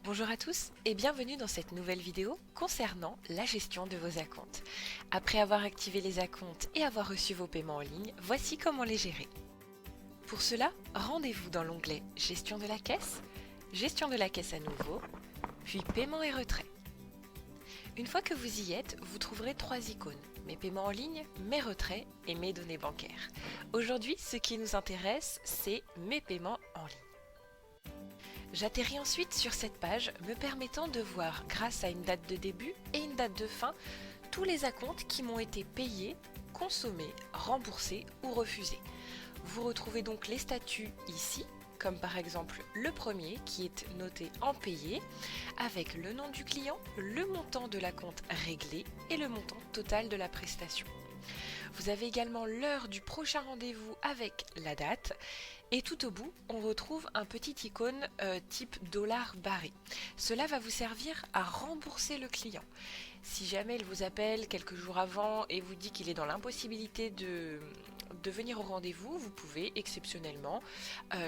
Bonjour à tous et bienvenue dans cette nouvelle vidéo concernant la gestion de vos acomptes. Après avoir activé les acomptes et avoir reçu vos paiements en ligne, voici comment les gérer. Pour cela, rendez-vous dans l'onglet Gestion de la caisse à nouveau, puis Paiement et retrait. Une fois que vous y êtes, vous trouverez trois icônes, mes paiements en ligne, mes retraits et mes données bancaires. Aujourd'hui, ce qui nous intéresse, c'est mes paiements en ligne. J'atterris ensuite sur cette page me permettant de voir, grâce à une date de début et une date de fin, tous les acomptes qui m'ont été payés, consommés, remboursés ou refusés. Vous retrouvez donc les statuts ici, comme par exemple le premier qui est noté en payé, avec le nom du client, le montant de l'acompte réglé et le montant total de la prestation. Vous avez également l'heure du prochain rendez-vous avec la date. Et tout au bout, on retrouve un petit icône type dollar barré. Cela va vous servir à rembourser le client. Si jamais il vous appelle quelques jours avant et vous dit qu'il est dans l'impossibilité de venir au rendez-vous, vous pouvez exceptionnellement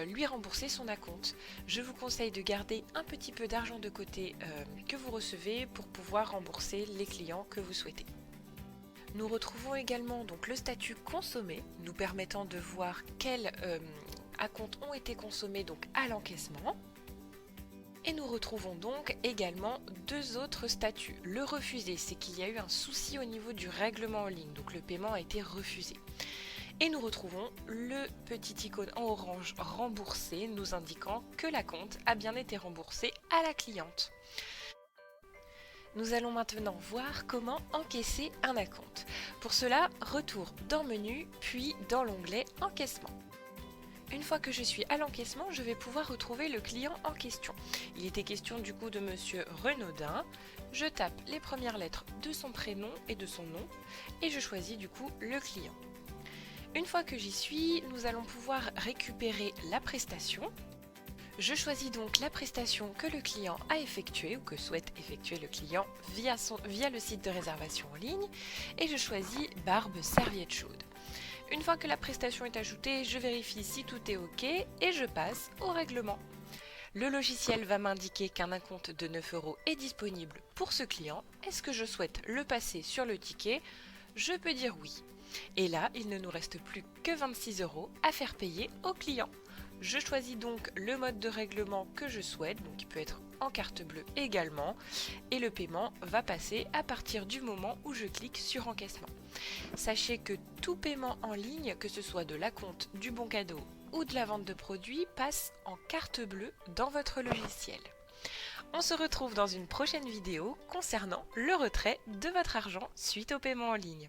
lui rembourser son acompte. Je vous conseille de garder un petit peu d'argent de côté que vous recevez pour pouvoir rembourser les clients que vous souhaitez. Nous retrouvons également donc le statut consommé, nous permettant de voir quels acomptes ont été consommés donc à l'encaissement. Et nous retrouvons donc également deux autres statuts. Le refusé, c'est qu'il y a eu un souci au niveau du règlement en ligne, donc le paiement a été refusé. Et nous retrouvons le petit icône en orange remboursé, nous indiquant que l'acompte a bien été remboursé à la cliente. Nous allons maintenant voir comment encaisser un acompte. Pour cela, retour dans Menu, puis dans l'onglet Encaissement. Une fois que je suis à l'encaissement, je vais pouvoir retrouver le client en question. Il était question du coup de Monsieur Renaudin. Je tape les premières lettres de son prénom et de son nom et je choisis du coup le client. Une fois que j'y suis, nous allons pouvoir récupérer la prestation. Je choisis donc la prestation que le client a effectuée ou que souhaite effectuer le client via le site de réservation en ligne et je choisis barbe serviette chaude. Une fois que la prestation est ajoutée, je vérifie si tout est OK et je passe au règlement. Le logiciel va m'indiquer qu'un acompte de 9 € est disponible pour ce client. Est-ce que je souhaite le passer sur le ticket? Je peux dire oui. Et là, il ne nous reste plus que 26 € à faire payer au client. Je choisis donc le mode de règlement que je souhaite, donc il peut être en carte bleue également, et le paiement va passer à partir du moment où je clique sur encaissement. Sachez que tout paiement en ligne, que ce soit de l'acompte, du bon cadeau ou de la vente de produits, passe en carte bleue dans votre logiciel. On se retrouve dans une prochaine vidéo concernant le retrait de votre argent suite au paiement en ligne.